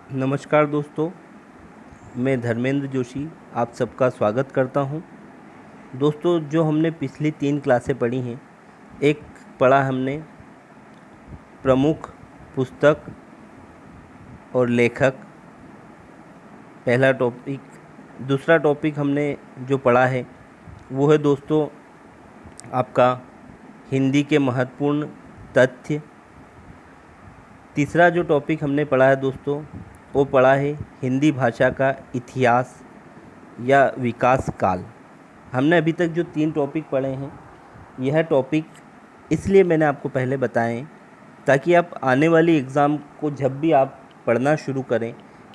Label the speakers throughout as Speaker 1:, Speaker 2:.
Speaker 1: नमस्कार दोस्तों, मैं धर्मेंद्र जोशी आप सबका स्वागत करता हूं। दोस्तों, जो हमने पिछली 3 क्लासें पढ़ी हैं, एक पढ़ा हमने प्रमुख पुस्तक और लेखक, पहला टॉपिक। दूसरा टॉपिक हमने जो पढ़ा है वो है दोस्तों आपका हिंदी के महत्वपूर्ण तथ्य। तीसरा जो टॉपिक हमने पढ़ा है दोस्तों, वो पढ़ा है हिंदी भाषा का इतिहास या विकास काल। हमने अभी तक जो 3 टॉपिक पढ़े हैं, यह टॉपिक इसलिए मैंने आपको पहले बताए ताकि आप आने वाली एग्ज़ाम को जब भी आप पढ़ना शुरू करें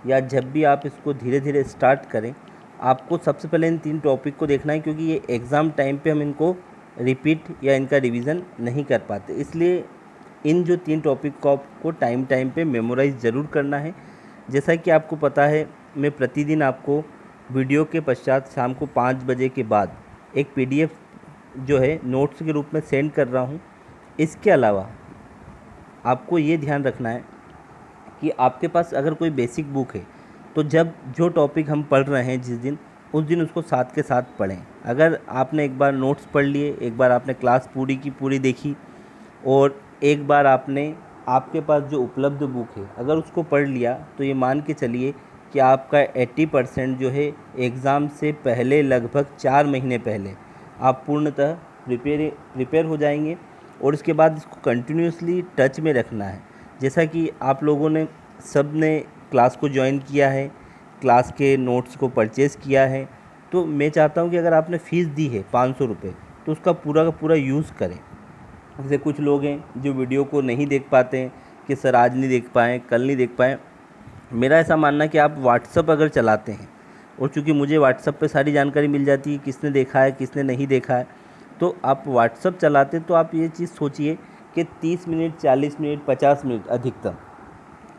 Speaker 1: या जब भी आप इसको धीरे धीरे स्टार्ट करें, आपको सबसे पहले इन 3 टॉपिक को देखना है, क्योंकि ये एग्ज़ाम टाइम पे हम इनको रिपीट या इनका रिवीजन नहीं कर पाते। इसलिए इन जो 3 टॉपिक को आपको टाइम टाइम पे मेमोराइज़ ज़रूर करना है। जैसा कि आपको पता है, मैं प्रतिदिन आपको वीडियो के पश्चात शाम को 5 बजे के बाद एक पीडीएफ जो है नोट्स के रूप में सेंड कर रहा हूँ। इसके अलावा आपको ये ध्यान रखना है कि आपके पास अगर कोई बेसिक बुक है तो जब जो टॉपिक हम पढ़ रहे हैं जिस दिन, उस दिन उसको साथ के साथ पढ़ें। अगर आपने एक बार नोट्स पढ़ लिए, एक बार आपने क्लास पूरी की पूरी देखी और एक बार आपने आपके पास जो उपलब्ध बुक है अगर उसको पढ़ लिया, तो ये मान के चलिए कि आपका 80% जो है एग्ज़ाम से पहले, लगभग 4 महीने पहले आप पूर्णतः प्रिपेयर हो जाएंगे। और इसके बाद इसको कंटिन्यूसली टच में रखना है। जैसा कि आप लोगों ने सब ने क्लास को ज्वाइन किया है, क्लास के नोट्स को परचेज़ किया है, तो मैं चाहता हूँ कि अगर आपने फ़ीस दी है 500 रुपये, तो उसका पूरा का पूरा यूज़ करें। जैसे कुछ लोग हैं जो वीडियो को नहीं देख पाते हैं कि सर आज नहीं देख पाएँ, कल नहीं देख पाएँ। मेरा ऐसा मानना है कि आप व्हाट्सअप अगर चलाते हैं, और चूँकि मुझे व्हाट्सअप पे सारी जानकारी मिल जाती है किसने देखा है किसने नहीं देखा है, तो आप व्हाट्सअप चलाते तो आप ये चीज़ सोचिए कि 30 मिनट, 40 मिनट, 50 मिनट अधिकतम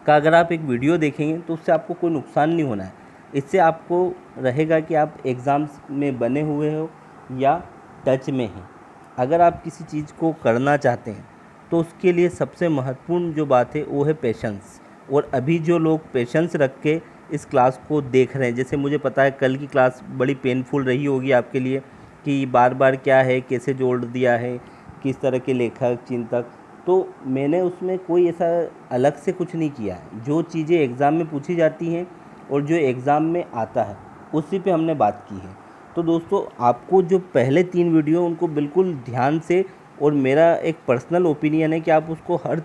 Speaker 1: का अगर आप एक वीडियो देखेंगे तो उससे आपको कोई नुकसान नहीं होना है। इससे आपको रहेगा कि आप एग्ज़ाम्स में बने हुए हो या टच में हैं। अगर आप किसी चीज़ को करना चाहते हैं तो उसके लिए सबसे महत्वपूर्ण जो बात है वो है पेशेंस। और अभी जो लोग पेशेंस रख के इस क्लास को देख रहे हैं, जैसे मुझे पता है कल की क्लास बड़ी पेनफुल रही होगी आपके लिए कि बार बार क्या है, कैसे जोड़ दिया है, किस तरह के लेखक चिंतक, तो मैंने उसमें कोई ऐसा अलग से कुछ नहीं किया है। जो चीज़ें एग्ज़ाम में पूछी जाती हैं और जो एग्ज़ाम में आता है उसी पे हमने बात की है। तो दोस्तों, आपको जो पहले 3 वीडियो उनको बिल्कुल ध्यान से, और मेरा एक पर्सनल ओपिनियन है कि आप उसको हर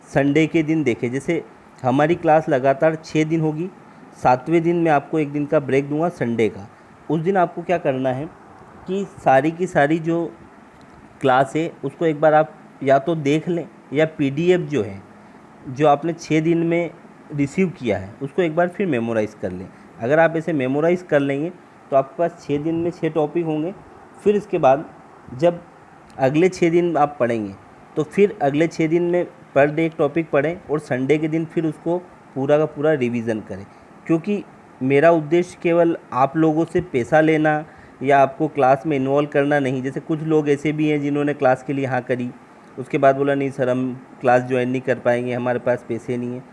Speaker 1: संडे के दिन देखें। जैसे हमारी क्लास लगातार 6 दिन होगी, 7वें दिन मैं आपको एक दिन का ब्रेक दूंगा संडे का। उस दिन आपको क्या करना है कि सारी की सारी जो क्लास है उसको एक बार आप या तो देख लें, या पीडीएफ जो है जो आपने 6 दिन में रिसीव किया है उसको एक बार फिर मेमोराइज़ कर लें। अगर आप ऐसे मेमोराइज़ कर लेंगे तो आपके पास 6 दिन में 6 टॉपिक होंगे। फिर इसके बाद जब अगले 6 दिन आप पढ़ेंगे तो फिर अगले 6 दिन में पर डे एक टॉपिक पढ़ें और संडे के दिन फिर उसको पूरा का पूरा रिवीजन करें। क्योंकि मेरा उद्देश्य केवल आप लोगों से पैसा लेना या आपको क्लास में इन्वॉल्व करना नहीं। जैसे कुछ लोग ऐसे भी हैं जिन्होंने क्लास के लिए हाँ करी, उसके बाद बोला नहीं सर हम क्लास ज्वाइन नहीं कर पाएंगे, हमारे पास पैसे नहीं हैं।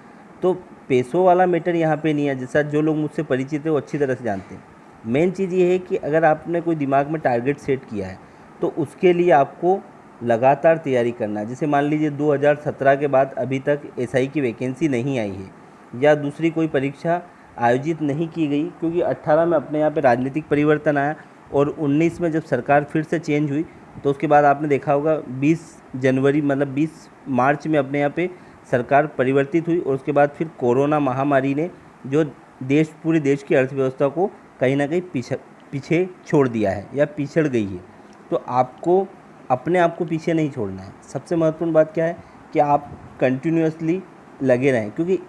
Speaker 1: तो पैसों वाला मैटर यहाँ पे नहीं है। जैसा जो लोग मुझसे परिचित है वो अच्छी तरह से जानते हैं। मेन चीज़ ये है कि अगर आपने कोई दिमाग में टारगेट सेट किया है तो उसके लिए आपको लगातार तैयारी करना है। जैसे मान लीजिए 2017 के बाद अभी तक एसआई की वैकेंसी नहीं आई है या दूसरी कोई परीक्षा आयोजित नहीं की गई, क्योंकि 18 में अपने यहाँ पे राजनीतिक परिवर्तन आया और 19 में जब सरकार फिर से चेंज हुई तो उसके बाद आपने देखा होगा 20 जनवरी मतलब 20 मार्च में अपने यहाँ पे सरकार परिवर्तित हुई। और उसके बाद फिर कोरोना महामारी ने जो पूरे देश की अर्थव्यवस्था को कहीं ना कहीं पीछे छोड़ दिया है या पिछड़ गई है। तो आपको अपने आप को पीछे नहीं छोड़ना है। सबसे महत्वपूर्ण बात क्या है कि आप कंटिन्यूअसली लगे रहें। क्योंकि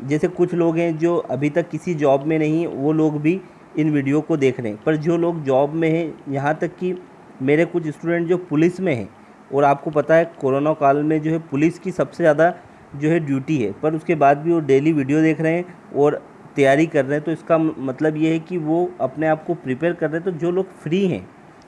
Speaker 1: जैसे कुछ लोग हैं जो अभी तक किसी जॉब में नहीं, वो लोग भी इन वीडियो को देख रहे हैं, पर जो लोग जॉब में हैं, यहाँ तक कि मेरे कुछ स्टूडेंट जो पुलिस में हैं, और आपको पता है कोरोना काल में जो है पुलिस की सबसे ज़्यादा जो है ड्यूटी है, पर उसके बाद भी वो डेली वीडियो देख रहे हैं और तैयारी कर रहे हैं। तो इसका मतलब ये है कि वो अपने आप को प्रिपेयर कर रहे हैं। तो जो लोग फ्री हैं,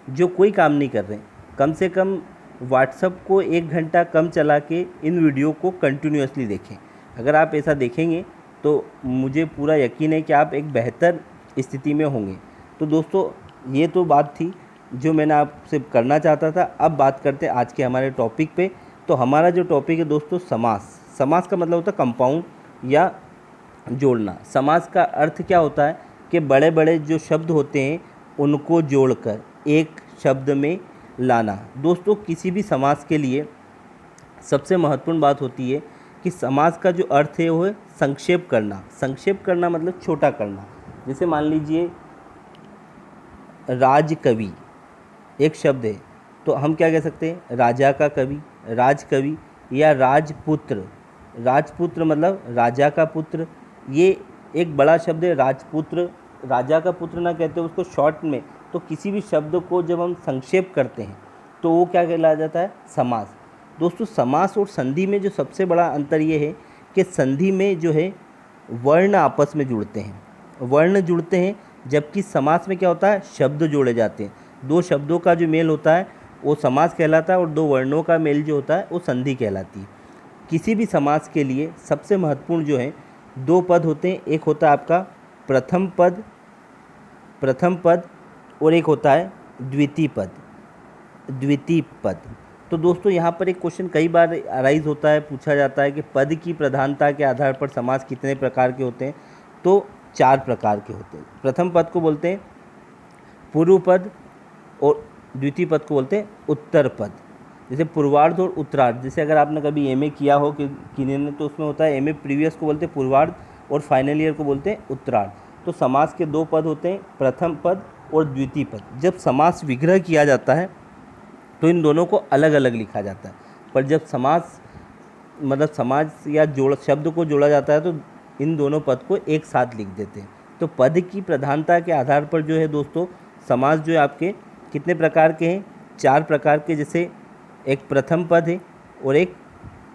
Speaker 1: जो कोई काम नहीं कर रहे हैं, कम से कम व्हाट्सअप को 1 घंटा कम चला के इन वीडियो को कंटिन्यूअसली देखें। अगर आप ऐसा देखेंगे तो मुझे पूरा यकीन है कि आप एक बेहतर स्थिति में होंगे। तो दोस्तों ये तो बात थी जो मैंने आपसे करना चाहता था। अब बात करते हैं आज के हमारे टॉपिक पे। तो हमारा जो टॉपिक है दोस्तों समास। समास का मतलब होता है कंपाउंड या जोड़ना। समास का अर्थ क्या होता है कि बड़े बड़े जो शब्द होते हैं उनको जोड़कर एक शब्द में लाना। दोस्तों किसी भी समास के लिए सबसे महत्वपूर्ण बात होती है कि समास का जो अर्थ है वो है संक्षेप करना। संक्षेप करना मतलब छोटा करना। जैसे मान लीजिए राजकवि एक शब्द है, तो हम क्या कह सकते हैं, राजा का कवि, राजकवि, या राजपुत्र। राजपुत्र मतलब राजा का पुत्र। ये एक बड़ा शब्द है राजपुत्र। राजा का पुत्र ना कहते उसको शॉर्ट में। तो किसी भी शब्द को जब हम संक्षेप करते हैं तो वो क्या कहलाया जाता है, समास। दोस्तों समास और संधि में जो सबसे बड़ा अंतर ये है कि संधि में जो है वर्ण आपस में जुड़ते हैं, वर्ण जुड़ते हैं, जबकि समास में क्या होता है, शब्द जोड़े जाते हैं। दो शब्दों का जो मेल होता है वो समास कहलाता है और दो वर्णों का मेल जो होता है वो संधि कहलाती है। किसी भी समास के लिए सबसे महत्वपूर्ण जो है दो पद होते हैं। एक होता है आपका प्रथम पद और एक होता है द्वितीय पद। तो दोस्तों यहाँ पर एक क्वेश्चन कई बार अराइज होता है, पूछा जाता है कि पद की प्रधानता के आधार पर समास कितने प्रकार के होते हैं। तो 4 प्रकार के होते हैं। प्रथम पद को बोलते हैं पूर्व पद और द्वितीय पद को बोलते हैं उत्तर पद। जैसे पूर्वार्ध और उत्तरार्ध, जैसे अगर आपने कभी एमए किया हो कि किन्हीं ने, तो उसमें होता है एमए प्रीवियस को बोलते हैं पूर्वार्ध और फाइनल ईयर को बोलते हैं उत्तरार्ध। तो समास के 2 पद होते हैं, प्रथम पद और द्वितीय पद। जब समास विग्रह किया जाता है तो इन दोनों को अलग अलग लिखा जाता है, पर जब समास मतलब समास या शब्द को जोड़ा जाता है तो इन दोनों पद को एक साथ लिख देते हैं। तो पद की प्रधानता के आधार पर जो है दोस्तों समास जो है आपके कितने प्रकार के हैं, 4 प्रकार के। जैसे एक प्रथम पद है और एक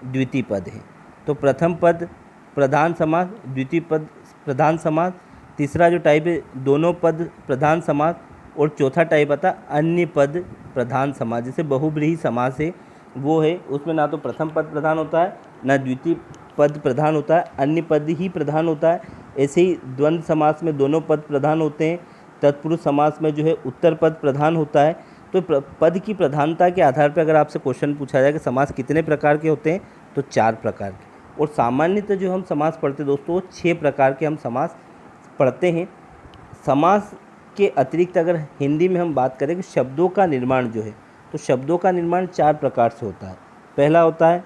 Speaker 1: द्वितीय पद है। तो प्रथम पद प्रधान समास, द्वितीय पद प्रधान समास, तीसरा जो टाइप है दोनों पद प्रधान समास, और चौथा टाइप आता अन्य पद प्रधान समास। जैसे बहुब्रीहि समास है वो है, उसमें ना तो प्रथम पद प्रधान होता है ना द्वितीय पद प्रधान होता है, अन्य पद ही प्रधान होता है। ऐसे ही द्वंद्व समास में दोनों पद प्रधान होते हैं। तत्पुरुष समास में जो है उत्तर पद प्रधान होता है। तो पद की प्रधानता के आधार पर अगर आपसे क्वेश्चन पूछा जाए कि समास कितने प्रकार के होते हैं, तो 4 प्रकार के। और सामान्यतः जो हम समास पढ़ते दोस्तों वो 6 प्रकार के हम समास पढ़ते हैं। समास के अतिरिक्त अगर हिंदी में हम बात करें कि शब्दों का निर्माण जो है, तो शब्दों का निर्माण 4 प्रकार से होता है। पहला होता है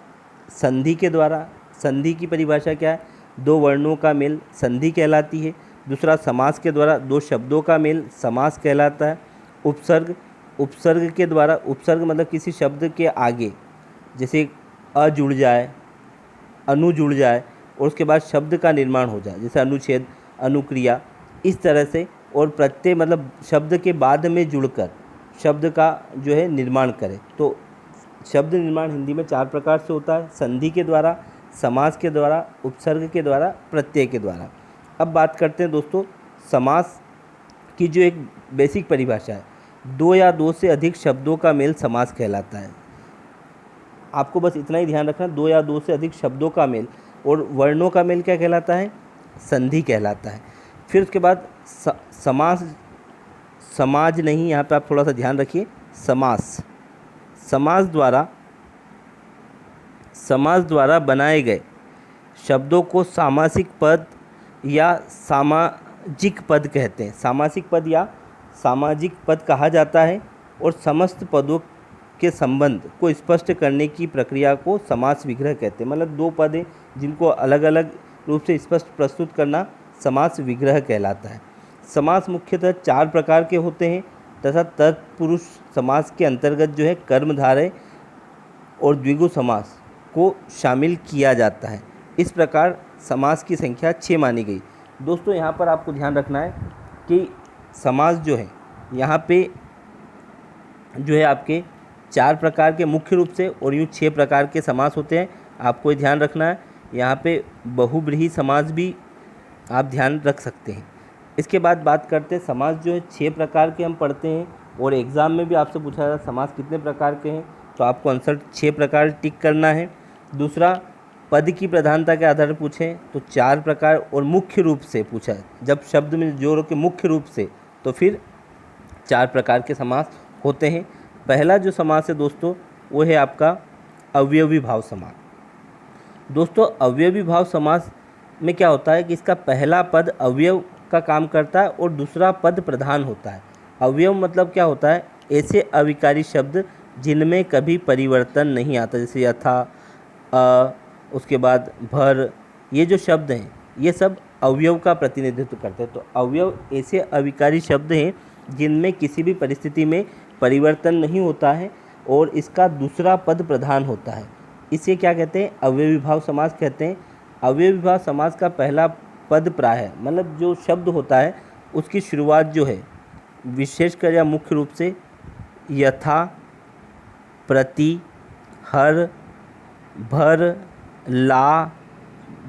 Speaker 1: संधि के द्वारा। संधि की परिभाषा क्या है, 2 वर्णों का मेल संधि कहलाती है। दूसरा समास के द्वारा 2 शब्दों का मेल समास कहलाता है। उपसर्ग के द्वारा, उपसर्ग मतलब किसी शब्द के आगे जैसे अ जुड़ जाए, अनु जुड़ जाए और उसके बाद शब्द का निर्माण हो जाए, जैसे अनुच्छेद, अनुक्रिया, इस तरह से। और प्रत्यय मतलब शब्द के बाद में जुड़कर शब्द का जो है निर्माण करे। तो शब्द निर्माण हिंदी में 4 प्रकार से होता है, संधि के द्वारा, समास के द्वारा, उपसर्ग के द्वारा, प्रत्यय के द्वारा। अब बात करते हैं दोस्तों समास की जो एक बेसिक परिभाषा है, 2 या 2 से अधिक शब्दों का मेल समास कहलाता है। आपको बस इतना ही ध्यान रखना, 2 या 2 से अधिक शब्दों का मेल। और वर्णों का मेल क्या कहलाता है, संधि कहलाता है। फिर उसके बाद समाज नहीं, यहाँ पे आप थोड़ा सा ध्यान रखिए, समास द्वारा बनाए गए शब्दों को सामासिक पद या सामाजिक पद कहते हैं। सामासिक पद या सामाजिक पद कहा जाता है। और समस्त पदों के संबंध को स्पष्ट करने की प्रक्रिया को समास विग्रह कहते हैं। मतलब 2 पद हैं जिनको अलग अलग रूप से स्पष्ट प्रस्तुत करना समास विग्रह कहलाता है। समास मुख्यतः 4 प्रकार के होते हैं तथा तत्पुरुष समास के अंतर्गत जो है कर्मधारय और द्विगु समास को शामिल किया जाता है। इस प्रकार समास की संख्या 6 मानी गई। दोस्तों यहाँ पर आपको ध्यान रखना है कि समास जो है यहाँ पे जो है आपके 4 प्रकार के मुख्य रूप से, और यूँ 6 प्रकार के समास होते हैं। आपको ये ध्यान रखना है। यहाँ पे बहुब्रीहि समास भी आप ध्यान रख सकते हैं। इसके बाद बात करते हैं समास जो है 6 प्रकार के हम पढ़ते हैं, और एग्ज़ाम में भी आपसे पूछा जाता है समास कितने प्रकार के हैं, तो आपको आंसर 6 प्रकार टिक करना है। दूसरा पद की प्रधानता के आधार पर पूछें तो 4 प्रकार, और मुख्य रूप से पूछा जब शब्द में जोड़ के मुख्य रूप से, तो फिर 4 प्रकार के समास होते हैं। पहला जो समास है दोस्तों वो है आपका अवयवी भाव समास। दोस्तों अवयवी भाव समास में क्या होता है कि इसका पहला पद अवयव का काम करता है और दूसरा पद प्रधान होता है। अवयव मतलब क्या होता है, ऐसे अविकारी शब्द जिनमें कभी परिवर्तन नहीं आता, जैसे यथा, उसके बाद भर, ये जो शब्द हैं ये सब अवयव का प्रतिनिधित्व करते हैं। तो अवयव ऐसे अविकारी शब्द हैं जिनमें किसी भी परिस्थिति में परिवर्तन नहीं होता है और इसका दूसरा पद प्रधान होता है। इसे क्या कहते हैं, अवयवी भाव समास कहते हैं। अवयवी भाव समास का पहला पद प्राय, मतलब जो शब्द होता है उसकी शुरुआत जो है विशेषकर या मुख्य रूप से यथा, प्रति, हर, भर, ला,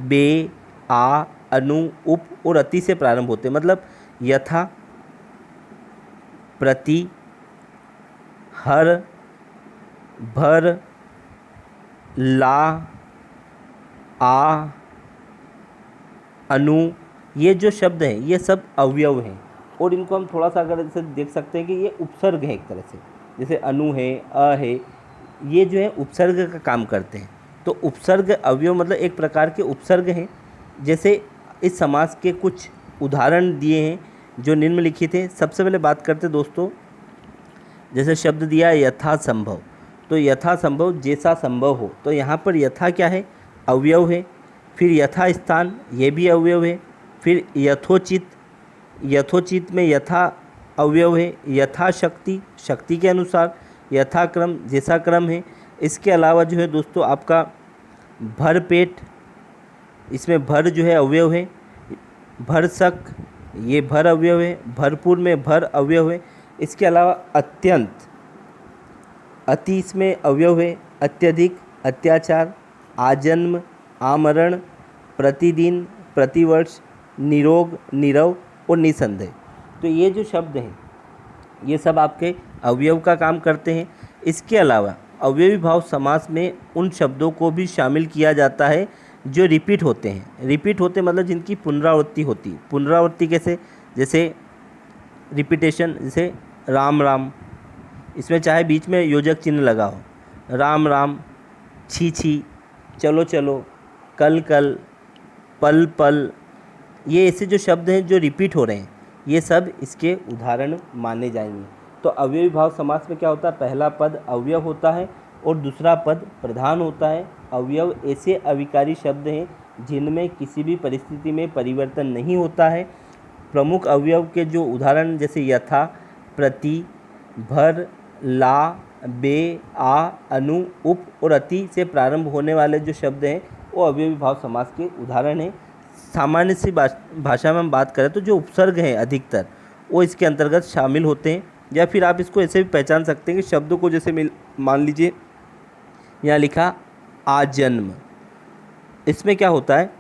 Speaker 1: बे, आ, अनु, उप और अति से प्रारंभ होते हैं। मतलब यथा, प्रति, हर, भर, ला, आ, अनु, ये जो शब्द हैं ये सब अवयव हैं और इनको हम थोड़ा सा अगर जैसे देख सकते हैं कि ये उपसर्ग है एक तरह से, जैसे अनु है, अ है, ये जो है उपसर्ग का काम करते हैं। तो उपसर्ग अवयव मतलब एक प्रकार के उपसर्ग हैं। जैसे इस समास के कुछ उदाहरण दिए हैं जो निम्नलिखित हैं। सबसे पहले बात करते हैं दोस्तों, जैसे शब्द दिया है यथासंभव, तो यथासंभव जैसा संभव हो, तो यहाँ पर यथा क्या है, अवयव है। फिर यथास्थान, ये भी अवयव है। फिर यथोचित, यथोचित में यथा अवयव है। यथाशक्ति, शक्ति के अनुसार। यथाक्रम, जैसा क्रम है। इसके अलावा जो है दोस्तों आपका भरपेट, इसमें भर जो है अवयव है। भरसक, ये भर अवयव है। भरपूर में भर अवयव है। इसके अलावा अत्यंत, अति इसमें अवयव है। अत्यधिक, अत्याचार, आजन्म, आमरण, प्रतिदिन, प्रतिवर्ष, निरोग, नीरव और निसंदेह। तो ये जो शब्द हैं ये सब आपके अवयव का काम करते हैं। इसके अलावा अवयवी भाव समास में उन शब्दों को भी शामिल किया जाता है जो रिपीट होते हैं। रिपीट होते मतलब जिनकी पुनरावृत्ति होती है। पुनरावृत्ति कैसे, जैसे रिपीटेशन, जैसे राम राम, इसमें चाहे बीच में योजक चिन्ह लगा हो, राम राम, छी छी, चलो चलो, कल कल, पल पल, ये ऐसे जो शब्द हैं जो रिपीट हो रहे हैं ये सब इसके उदाहरण माने जाएंगे। तो अवयवी भाव समास में क्या होता है, पहला पद अवयव होता है और दूसरा पद प्रधान होता है। अवयव ऐसे अविकारी शब्द हैं जिनमें किसी भी परिस्थिति में परिवर्तन नहीं होता है। प्रमुख अवयव के जो उदाहरण जैसे यथा, प्रति, भर, ला, बे, आ, अनु, उप और अति से प्रारंभ होने वाले जो शब्द हैं वो अवयवी भाव समास के उदाहरण हैं। सामान्य सी भाषा में हम बात करें तो जो उपसर्ग हैं अधिकतर वो इसके अंतर्गत शामिल होते हैं। या फिर आप इसको ऐसे भी पहचान सकते हैं कि शब्दों को जैसे मान लीजिए यहाँ लिखा आजन्म, इसमें क्या होता है,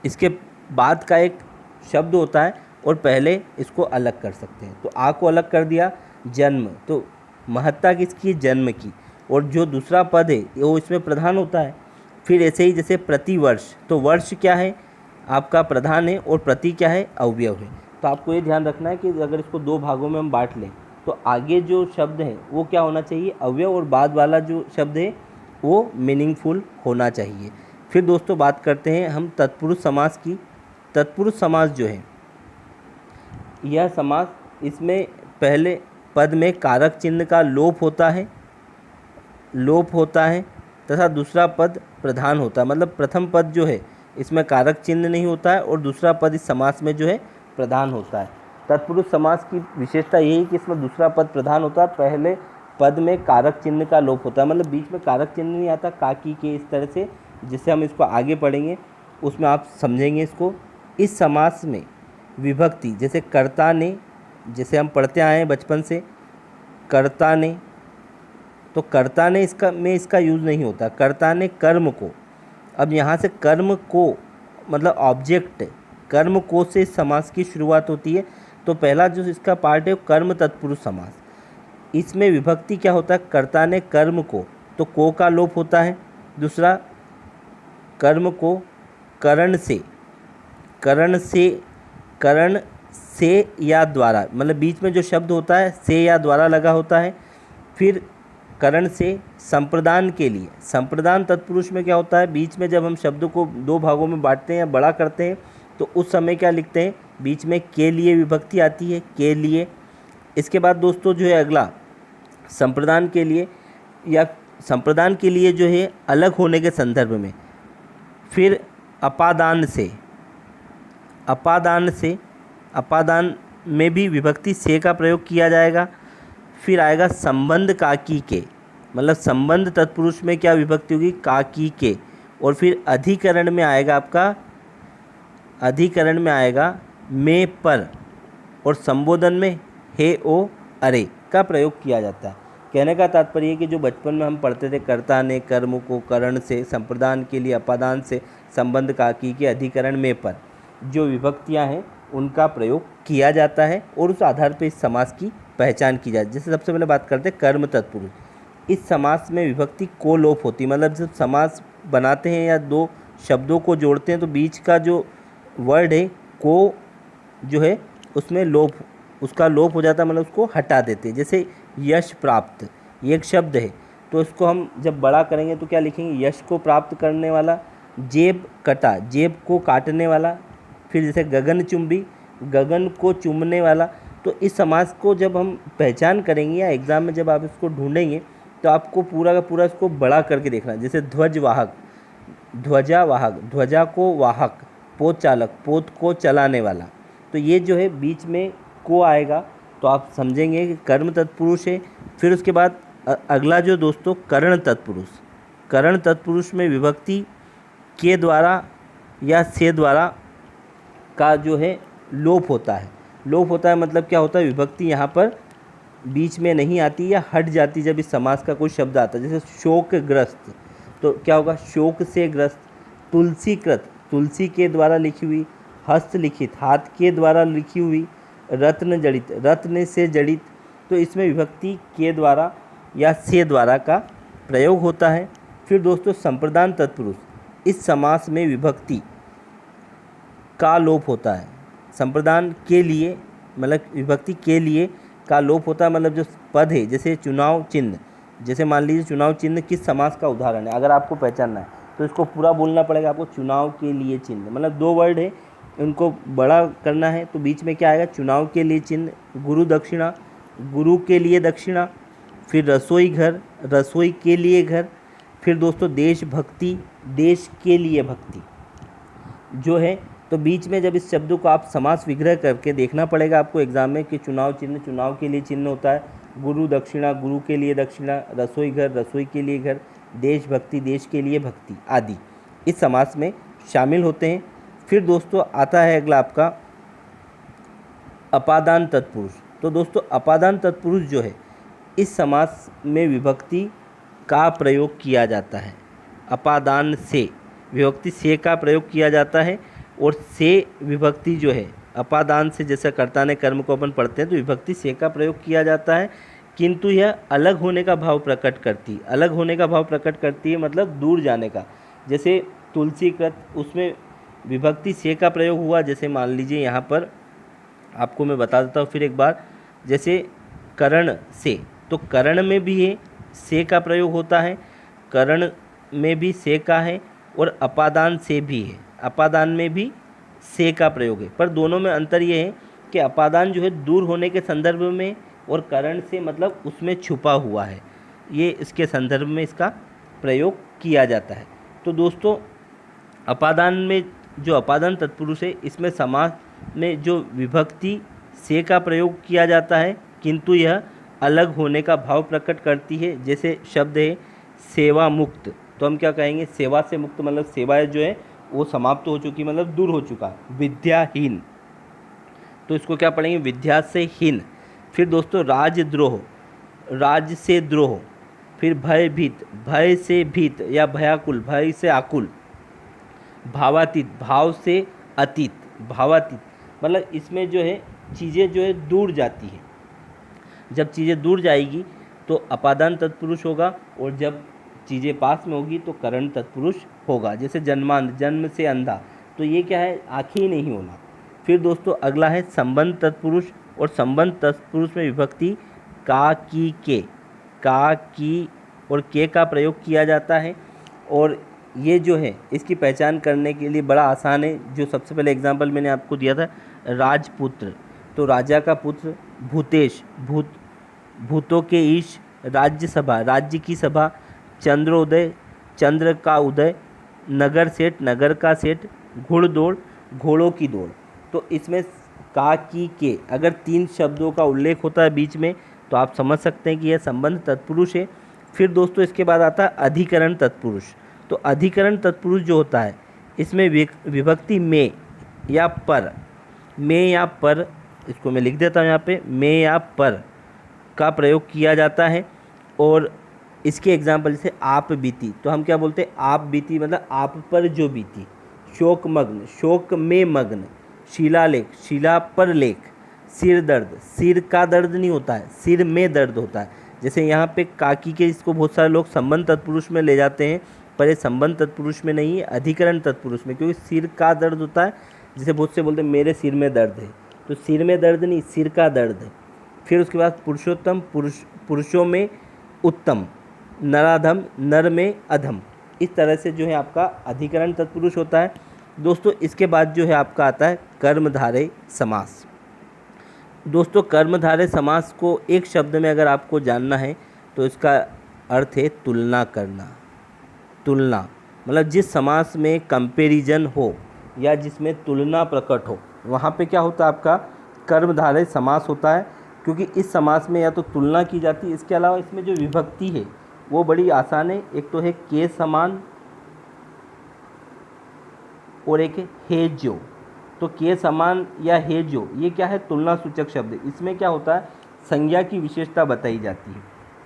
Speaker 1: इसके बाद का एक शब्द होता है और पहले इसको अलग कर सकते हैं। तो आ को अलग कर दिया, जन्म, तो महत्ता किसकी, जन्म की, और जो दूसरा पद है वो इसमें प्रधान होता है। फिर ऐसे ही जैसे प्रतिवर्ष, तो वर्ष क्या है आपका प्रधान है और प्रति क्या है, अवयव है। तो आपको ये ध्यान रखना है कि अगर इसको दो भागों में हम बांट लें तो आगे जो शब्द है वो क्या होना चाहिए, अवयव, और बाद वाला जो शब्द है वो मीनिंगफुल होना चाहिए। फिर दोस्तों बात करते हैं हम तत्पुरुष समास की। तत्पुरुष समास जो है यह समास, इसमें पहले पद में कारक चिन्ह का लोप होता है तथा दूसरा पद प्रधान होता है। मतलब प्रथम पद जो है इसमें कारक चिन्ह नहीं होता है और दूसरा पद इस समास में जो है प्रधान होता है। तत्पुरुष समास की विशेषता यही है कि इसमें दूसरा पद प्रधान होता है, पहले पद में कारक चिन्ह का लोप होता है। मतलब बीच में कारक चिन्ह नहीं आता, काकी के, इस तरह से, जिससे हम इसको आगे पढ़ेंगे उसमें आप समझेंगे इसको। इस समास में विभक्ति जैसे कर्ता ने, जैसे हम पढ़ते आए हैं बचपन से, कर्ता ने, तो कर्ता ने इसका यूज़ नहीं होता। कर्ता ने कर्म को, अब यहाँ से कर्म को मतलब ऑब्जेक्ट, कर्म को से समास की शुरुआत होती है। तो पहला जो इसका पार्ट है कर्म तत्पुरुष समास, इसमें विभक्ति क्या होता है, कर्ता ने कर्म को, तो को का लोप होता है। दूसरा कर्म को करण से या द्वारा, मतलब बीच में जो शब्द होता है से या द्वारा लगा होता है। फिर करण से संप्रदान के लिए, संप्रदान तत्पुरुष में क्या होता है, बीच में जब हम शब्द को दो भागों में बांटते हैं या बड़ा करते हैं तो उस समय क्या लिखते हैं, बीच में के लिए विभक्ति आती है, के लिए। इसके बाद दोस्तों जो है अगला संप्रदान के लिए, या संप्रदान के लिए जो है अलग होने के संदर्भ में। फिर अपादान अपादान में भी विभक्ति से का प्रयोग किया जाएगा। फिर आएगा संबंध काकी के, मतलब संबंध तत्पुरुष में क्या विभक्ति होगी, काकी के। और फिर अधिकरण में आएगा आपका, अधिकरण में आएगा में पर, और संबोधन में हे ओ अरे का प्रयोग किया जाता है। कहने का तात्पर्य है कि जो बचपन में हम पढ़ते थे, कर्ता ने कर्म को करण से, संप्रदान के लिए अपादान से, संबंध काकी के, अधिकरण में पर, जो विभक्तियां हैं उनका प्रयोग किया जाता है और उस आधार पर इस समास की पहचान की जाती है। जैसे सबसे पहले बात करते हैं कर्म तत्पुरुष, इस समास में विभक्ति को लोप होती है, मतलब जब समास बनाते हैं या दो शब्दों को जोड़ते हैं तो बीच का जो वर्ड है को जो है उसमें लोप, उसका लोप हो जाता है, मतलब उसको हटा देते हैं। जैसे यश प्राप्त, ये एक शब्द है तो इसको हम जब बड़ा करेंगे तो क्या लिखेंगे, यश को प्राप्त करने वाला। जेब कटा, जेब को काटने वाला। फिर जैसे गगन चुंबी, गगन को चूमने वाला। तो इस समास को जब हम पहचान करेंगे या एग्ज़ाम में जब आप इसको ढूंढेंगे तो आपको पूरा का पूरा इसको बड़ा करके देखना है। जैसे ध्वजवाहक, ध्वजावाहक, ध्वजा को वाहक, पोत चालक, पोत को चलाने वाला। तो ये जो है बीच में को आएगा तो आप समझेंगे कि कर्म तत्पुरुष है। फिर उसके बाद अगला जो दोस्तों करण तत्पुरुष, करण तत्पुरुष में विभक्ति के द्वारा या से द्वारा का जो है लोप होता है। लोप होता है मतलब क्या होता है, विभक्ति यहाँ पर बीच में नहीं आती या हट जाती जब इस समास का कोई शब्द आता है। जैसे शोकग्रस्त, तो क्या होगा, शोक से ग्रस्त। तुलसीकृत, तुलसी के द्वारा लिखी हुई। हस्तलिखित, हाथ के द्वारा लिखी हुई। रत्न जड़ित, रत्न से जड़ित। तो इसमें विभक्ति के द्वारा या से द्वारा का प्रयोग होता है। फिर दोस्तों संप्रदान तत्पुरुष, इस समास में विभक्ति का लोप होता है। संप्रदान के लिए मतलब विभक्ति के लिए का लोप होता है, मतलब जो पद है जैसे चुनाव चिन्ह, जैसे मान लीजिए चुनाव चिन्ह किस समास का उदाहरण है, अगर आपको पहचानना है तो इसको पूरा बोलना पड़ेगा आपको। चुनाव के लिए चिन्ह, मतलब दो वर्ड है उनको बड़ा करना है तो बीच में क्या आएगा, चुनाव के लिए चिन्ह। गुरु दक्षिणा, गुरु के लिए दक्षिणा। फिर रसोई घर, रसोई के लिए घर। फिर दोस्तों देशभक्ति, देश के लिए भक्ति जो है। तो बीच में जब इस शब्दों को आप समास विग्रह करके देखना पड़ेगा आपको एग्जाम में कि चुनाव चिन्ह, चुनाव के लिए चिन्ह होता है। गुरु दक्षिणा, गुरु के लिए दक्षिणा। रसोई घर, रसोई के लिए घर। देशभक्ति, देश के लिए भक्ति आदि इस समास में शामिल होते हैं। फिर दोस्तों आता है अगला आपका अपादान तत्पुरुष। तो दोस्तों अपादान तत्पुरुष जो है इस समास में विभक्ति का प्रयोग किया जाता है। अपादान से, विभक्ति से का प्रयोग किया जाता है। और से विभक्ति जो है अपादान से, जैसे कर्ता ने कर्म को अपन पढ़ते हैं तो विभक्ति से का प्रयोग किया जाता है, किंतु यह अलग होने का भाव प्रकट करती है। अलग होने का भाव प्रकट करती है मतलब दूर जाने का। जैसे तुलसीकृत, उसमें विभक्ति से का प्रयोग हुआ। जैसे मान लीजिए यहाँ पर आपको मैं बता देता हूँ फिर एक बार, जैसे करण से, तो करण में भी है से का प्रयोग होता है, करण में भी से का है, और अपादान से भी है, अपादान में भी से का प्रयोग है। पर दोनों में अंतर ये है कि अपादान जो है दूर होने के संदर्भ में, और करण से मतलब उसमें छुपा हुआ है, ये इसके संदर्भ में इसका प्रयोग किया जाता है। तो दोस्तों अपादान में जो अपादान तत्पुरुष है इसमें समास में जो विभक्ति से का प्रयोग किया जाता है, किंतु यह अलग होने का भाव प्रकट करती है। जैसे शब्द है सेवा मुक्त, तो हम क्या कहेंगे, सेवा से मुक्त मतलब सेवा जो है वो समाप्त हो चुकी, मतलब दूर हो चुका। विद्याहीन, तो इसको क्या पढ़ेंगे, विद्या से हीन। फिर दोस्तों राजद्रोह, राज से द्रोह। फिर भयभीत, भय से भीत या भयाकुल, भय से आकुल। भावातीत, भाव से अतीत, भावातीत मतलब इसमें जो है चीज़ें जो है दूर जाती है। जब चीज़ें दूर जाएगी तो अपादान तत्पुरुष होगा, और जब चीज़ें पास में होगी तो करण तत्पुरुष होगा। जैसे जन्मांध, जन्म से अंधा, तो ये क्या है, आँखें ही नहीं होना। फिर दोस्तों अगला है संबंध तत्पुरुष, और संबंध तत्पुरुष में विभक्ति का, की, के, का, की और के का प्रयोग किया जाता है। और ये जो है इसकी पहचान करने के लिए बड़ा आसान है। जो सबसे पहले एग्जाम्पल मैंने आपको दिया था, राजपुत्र, तो राजा का पुत्र, भूतेश, भूतों के ईश, राज्यसभा, राज्य की सभा, चंद्रोदय, चंद्र का उदय, नगर सेठ, नगर का सेठ, घुड़दौड़, घोड़ों की दौड़। तो इसमें का, की, के अगर 3 शब्दों का उल्लेख होता है बीच में तो आप समझ सकते हैं कि यह संबंध तत्पुरुष है। फिर दोस्तों इसके बाद आता है अधिकरण तत्पुरुष। तो अधिकरण तत्पुरुष जो होता है इसमें विभक्ति में या पर, में या पर, इसको मैं लिख देता हूँ यहाँ पे, में या पर का प्रयोग किया जाता है। और इसके एग्जाम्पल जैसे आप बीती, तो हम क्या बोलते हैं, आप बीती मतलब आप पर जो बीती। शोकमग्न, शोक में मग्न। शिलालेख, शिला पर लेख। सिर दर्द, सिर का दर्द नहीं होता है, सिर में दर्द होता है। जैसे यहाँ पे काकी के, इसको बहुत सारे लोग संबंध तत्पुरुष में ले जाते हैं, पर ये संबंध तत्पुरुष में नहीं है, अधिकरण तत्पुरुष में, क्योंकि सिर का दर्द होता है। जैसे बहुत से बोलते हैं मेरे सिर में दर्द है, तो सिर में दर्द नहीं, सिर का दर्द है। फिर उसके बाद पुरुषोत्तम, पुरुषों में उत्तम। नराधम, नर में अधम। इस तरह से जो है आपका अधिकरण तत्पुरुष होता है। दोस्तों इसके बाद जो है आपका आता है कर्मधारय समास। दोस्तों कर्मधारय समास को एक शब्द में अगर आपको जानना है तो इसका अर्थ है तुलना करना। तुलना मतलब जिस समास में कंपैरिजन हो या जिसमें तुलना प्रकट हो, वहाँ पे क्या होता है, आपका कर्मधारय समास होता है। क्योंकि इस समास में या तो तुलना की जाती है, इसके अलावा इसमें जो विभक्ति है वो बड़ी आसान है। एक तो है के समान और एक है जो। तो के समान या है जो, ये क्या है, तुलना सूचक शब्द। इसमें क्या होता है, संज्ञा की विशेषता बताई जाती है।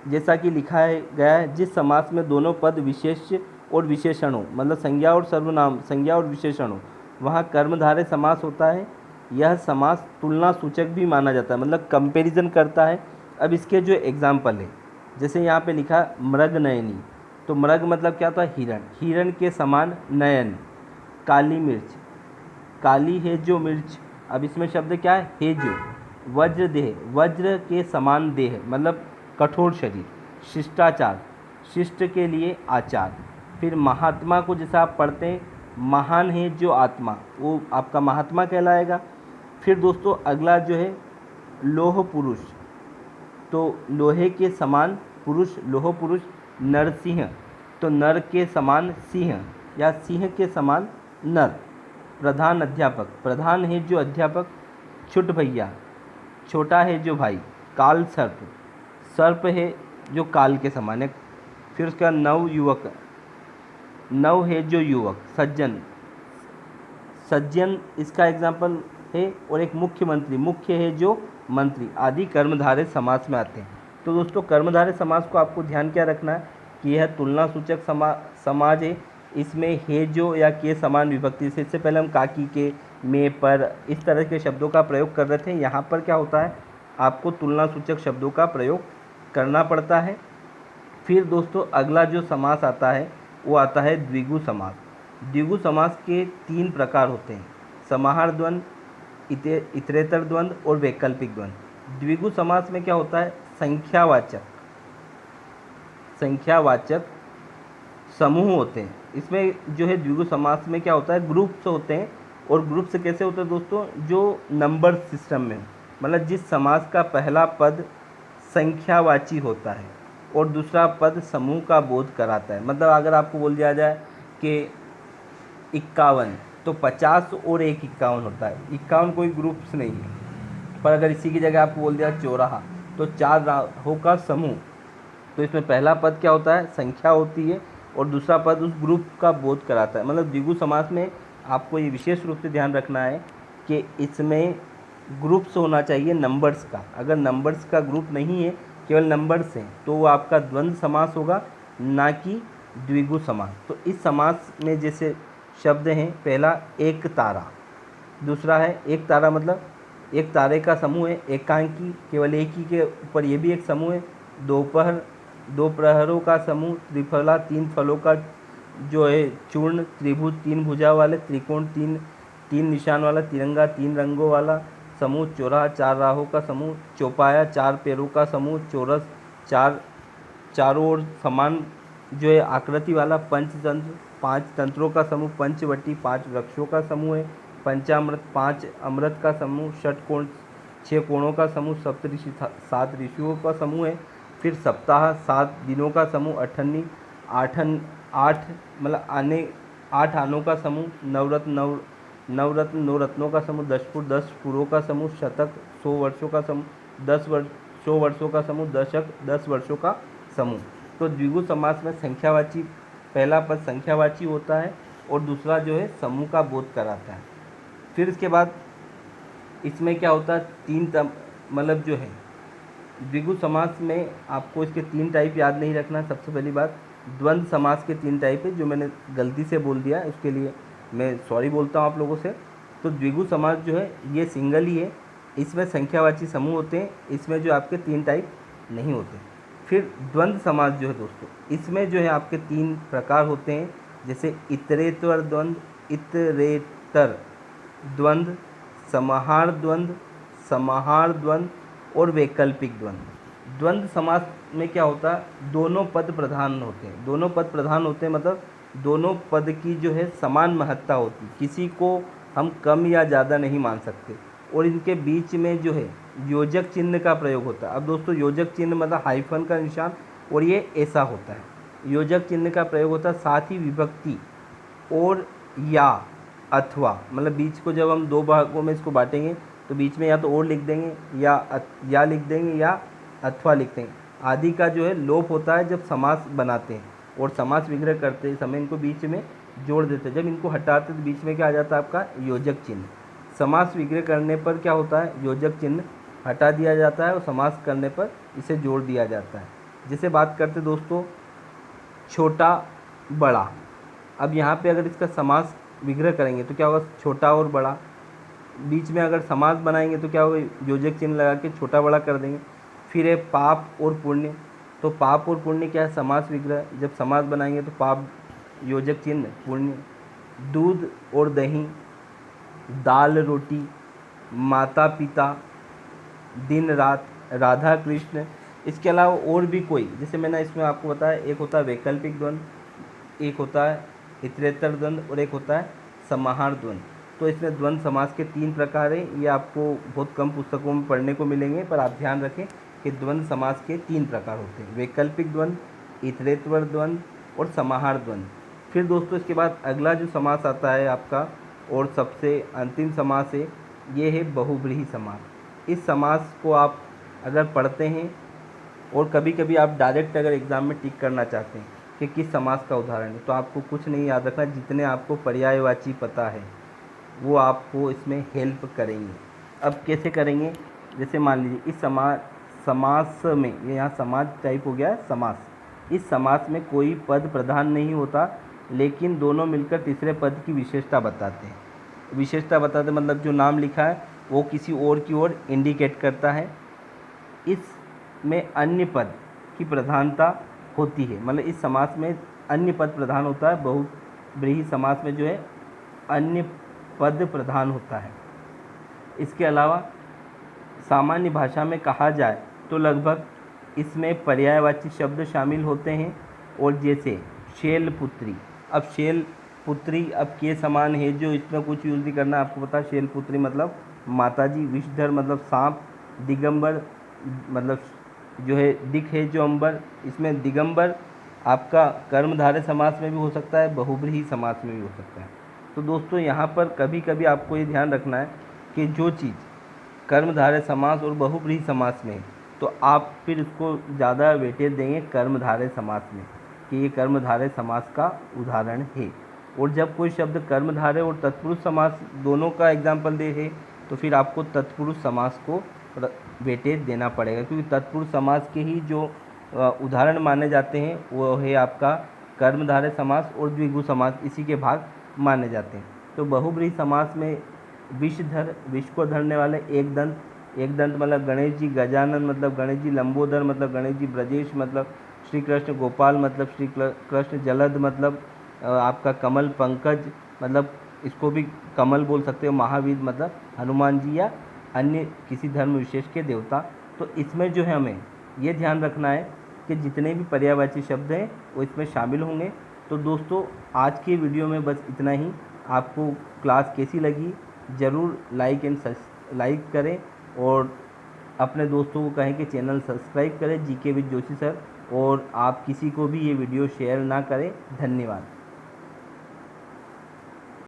Speaker 1: जैसा कि लिखा है गया है, जिस समास में दोनों पद विशेष और विशेषण हो, मतलब संज्ञा और सर्वनाम, संज्ञा और विशेषण हो, वहाँ कर्मधारय समास होता है। यह समास तुलना सूचक भी माना जाता है, मतलब कंपैरिजन करता है। अब इसके जो एग्जाम्पल है, जैसे यहाँ पे लिखा मृग नयनी, तो मृग मतलब क्या होता है, हिरण, हिरण के समान नयन। काली मिर्च, काली है जो मिर्च, अब इसमें शब्द क्या है जो। वज्र देह, वज्र के समान देह मतलब कठोर शरीर। शिष्टाचार, शिष्ट के लिए आचार। फिर महात्मा को जैसा आप पढ़ते हैं, महान है जो आत्मा, वो आपका महात्मा कहलाएगा। फिर दोस्तों अगला जो है लोह पुरुष, तो लोहे के समान पुरुष, लोह पुरुष। नरसिंह, तो नर के समान सिंह या सिंह के समान नर। प्रधान अध्यापक, प्रधान है जो अध्यापक। छुट भैया, छोटा है जो भाई। काल सर्प, सर्प है जो काल के समान है। फिर उसका नव युवक, नव है जो युवक। सज्जन, सज्जन इसका एग्जाम्पल है। और एक मुख्यमंत्री, मुख्य है जो मंत्री, आदि कर्मधारय समास में आते हैं। तो दोस्तों कर्मधारय समास को आपको ध्यान क्या रखना है कि यह तुलना सूचक समाज है। इसमें है जो या के समान विभक्ति से, इससे पहले हम काकी के, में, पर, इस तरह के शब्दों का प्रयोग कर रहे थे। यहाँ पर क्या होता है, आपको तुलना सूचक शब्दों का प्रयोग करना पड़ता है। फिर दोस्तों अगला जो समास आता है वो आता है द्विगु समास। द्विगु समास के 3 प्रकार होते हैं, समाहार द्वंद्व, इतरेतर द्वंद्व और वैकल्पिक द्वंद्व। द्विगु समास में क्या होता है, संख्यावाचक, संख्यावाचक समूह होते हैं। इसमें जो है द्विगु समास में क्या होता है, ग्रुप्स होते हैं। और ग्रुप्स कैसे होते हैं दोस्तों, जो नंबर सिस्टम में, मतलब जिस समास का पहला पद संख्यावाची होता है और दूसरा पद समूह का बोध कराता है। मतलब अगर आपको बोल दिया जाए कि 51, तो 50 और 1 51 होता है। 51 कोई ग्रुप्स नहीं है। पर अगर इसी की जगह आपको बोल दिया चौराहा, तो 4 राहों का समूह, तो इसमें पहला पद क्या होता है, संख्या होती है और दूसरा पद उस ग्रुप का बोध कराता है। मतलब द्विगु समास में आपको ये विशेष रूप से ध्यान रखना है कि इसमें ग्रुप्स होना चाहिए नंबर्स का। अगर नंबर्स का ग्रुप नहीं है, केवल नंबर्स हैं, तो वो आपका द्वंद्व समास होगा, ना कि द्विगु समास। तो इस समास में जैसे शब्द हैं, पहला एक तारा, दूसरा है एक तारा मतलब एक तारे का समूह है। एकांकी, केवल एक ही के ऊपर, ये भी एक समूह है। दोपहर, दो प्रहरों का समूह, त्रिफला तीन फलों का जो है चूर्ण, त्रिभुज तीन भुजा वाले, त्रिकोण तीन निशान वाला, तिरंगा तीन रंगों वाला समूह, चौराहा चार राहों का समूह, चौपाया चार पैरों का समूह, चौरस चारों ओर समान जो है आकृति वाला, पंचतंत्र पांच तंत्रों का समूह, पंचवटी पांच वृक्षों का समूह है, पंचामृत पांच अमृत का समूह, षटकोण छः कोणों का समूह, सप्तऋषि सात ऋषियों का समूह है। फिर सप्ताह सात दिनों का समूह, अठन्नी आठ मतलब आने आठ आनों का समूह, नवरत्न नौ रत्नों का समूह, दस पुरों का समूह, शतक 100 वर्षों का समूह, 100 वर्षों का समूह, दशक 10 वर्षों का समूह। तो द्विगु समास में संख्यावाची पहला पद संख्यावाची होता है और दूसरा जो है समूह का बोध कराता है। फिर इसके बाद इसमें क्या होता है, मतलब जो है द्विगु समास में आपको इसके 3 टाइप याद नहीं रखना। सबसे पहली बात, द्वंद्व समास के 3 टाइप है, जो मैंने गलती से बोल दिया, उसके लिए मैं सॉरी बोलता हूँ आप लोगों से। तो द्विगु समास जो है ये सिंगल ही है, इसमें संख्यावाची समूह होते हैं, इसमें जो आपके 3 टाइप नहीं होते। फिर द्वंद्व समास जो है दोस्तों, इसमें जो है आपके 3 प्रकार होते हैं, जैसे इतरेतर द्वंद्व, इतरेतर द्वंद्व, समाहार द्वंद्व और वैकल्पिक द्वंद्व। द्वंद्व समास में क्या होता है, दोनों पद प्रधान होते हैं। दोनों पद प्रधान होते हैं मतलब दोनों पद की जो है समान महत्ता होती है, किसी को हम कम या ज़्यादा नहीं मान सकते। और इनके बीच में जो है योजक चिन्ह का प्रयोग होता है। अब दोस्तों योजक चिन्ह मतलब हाइफन का निशान, और ये ऐसा होता है, योजक चिन्ह का प्रयोग होता है। साथ ही विभक्ति और या अथवा, मतलब बीच को जब हम 2 भागों में इसको बांटेंगे तो बीच में या तो और लिख देंगे या लिख देंगे या अथवा लिख देंगे। आदि का जो है लोप होता है जब समास बनाते हैं, और समास विग्रह करते समय इनको बीच में जोड़ देते हैं। जब इनको हटाते तो बीच में क्या आ जाता है आपका योजक चिन्ह। समास विग्रह करने पर क्या होता है, योजक चिन्ह हटा दिया जाता है और समास करने पर इसे जोड़ दिया जाता है। जैसे बात करते दोस्तों छोटा बड़ा, अब यहाँ पे अगर इसका समास विग्रह करेंगे तो क्या होगा, छोटा और बड़ा। बीच में अगर समास बनाएंगे तो क्या होगा, योजक चिन्ह लगा के छोटा बड़ा कर देंगे। फिर है पाप और पुण्य, तो पाप और पुण्य क्या है, समास विग्रह। जब समास बनाएंगे तो पाप योजक चिन्ह पुण्य। दूध और दही, दाल रोटी, माता पिता, दिन रात, राधा कृष्ण। इसके अलावा और भी कोई, जैसे मैंने इसमें आपको बताया, एक होता है वैकल्पिक द्वंद्व, एक होता है इतरेतर द्वंद्व और एक होता है समाहार द्वंद्व। तो इसमें द्वंद्व समास के 3 प्रकार हैं। ये आपको बहुत कम पुस्तकों में पढ़ने को मिलेंगे, पर आप ध्यान रखें कि द्वंद्व समास के 3 प्रकार होते हैं, वैकल्पिक द्वंद्व, इतरेतर द्वंद्व और समाहार द्वंद्व। फिर दोस्तों इसके बाद अगला जो समास आता है आपका और सबसे अंतिम समास है, ये है बहुव्रीहि समास। इस समास को आप अगर पढ़ते हैं और कभी कभी आप डायरेक्ट अगर एग्ज़ाम में टिक करना चाहते हैं कि किस समास का उदाहरण है, तो आपको कुछ नहीं याद रखना, जितने आपको पर्यायवाची पता है वो आपको इसमें हेल्प करेंगे। अब कैसे करेंगे, जैसे मान लीजिए इस समास में, ये यहाँ समाज टाइप हो गया है समास, इस समास में कोई पद प्रधान नहीं होता, लेकिन दोनों मिलकर तीसरे पद की विशेषता बताते हैं। विशेषता बताते मतलब जो नाम लिखा है वो किसी और की ओर इंडिकेट करता है। इसमें अन्य पद की प्रधानता होती है, मतलब इस समास में अन्य पद प्रधान होता है। बहुव्रीहि समास में जो है अन्य पद प्रधान होता है। इसके अलावा सामान्य भाषा में कहा जाए तो लगभग इसमें पर्यायवाची शब्द शामिल होते हैं, और जैसे शैलपुत्री। अब शैलपुत्री अब के समान है, जो इसमें कुछ यूज़ नहीं करना, आपको पता है शैलपुत्री मतलब माताजी, विषधर मतलब सांप, दिगंबर मतलब जो है दिक है जो अंबर। इसमें दिगंबर आपका कर्मधारय समास में भी हो सकता है, बहुव्रीहि समास में भी हो सकता है। तो दोस्तों यहाँ पर कभी कभी आपको ये ध्यान रखना है कि जो चीज़ कर्मधारय समास और बहुव्रीहि समास में, तो आप फिर उसको ज़्यादा वेटेज देंगे कर्मधारय समास में, कि ये कर्मधारय समास का उदाहरण है। और जब कोई शब्द कर्मधारय और तत्पुरुष समास दोनों का एग्जाम्पल दे है, तो फिर आपको तत्पुरुष समास को वेटेज देना पड़ेगा, क्योंकि तत्पुरुष समास के ही जो उदाहरण माने जाते हैं वो है आपका कर्मधारय समास और द्विगु समास, इसी के भाग माने जाते हैं। तो बहुव्रीहि समास में विषधर, विष को धरने वाले, एक दंत मतलब गणेश जी, गजानन मतलब गणेश जी, लंबोदर मतलब गणेश जी, ब्रजेश मतलब श्री कृष्ण गोपाल मतलब श्री कृष्ण, जलद मतलब आपका कमल, पंकज मतलब इसको भी कमल बोल सकते हो, महावीर मतलब हनुमान जी या अन्य किसी धर्म विशेष के देवता। तो इसमें जो है हमें ये ध्यान रखना है कि जितने भी पर्यायवाची शब्द हैं वो इसमें शामिल होंगे। तो दोस्तों आज के वीडियो में बस इतना ही। आपको क्लास कैसी लगी ज़रूर लाइक करें और अपने दोस्तों को कहें कि चैनल सब्सक्राइब करें जीके विद जोशी सर, और आप किसी को भी ये वीडियो शेयर ना करें। धन्यवाद।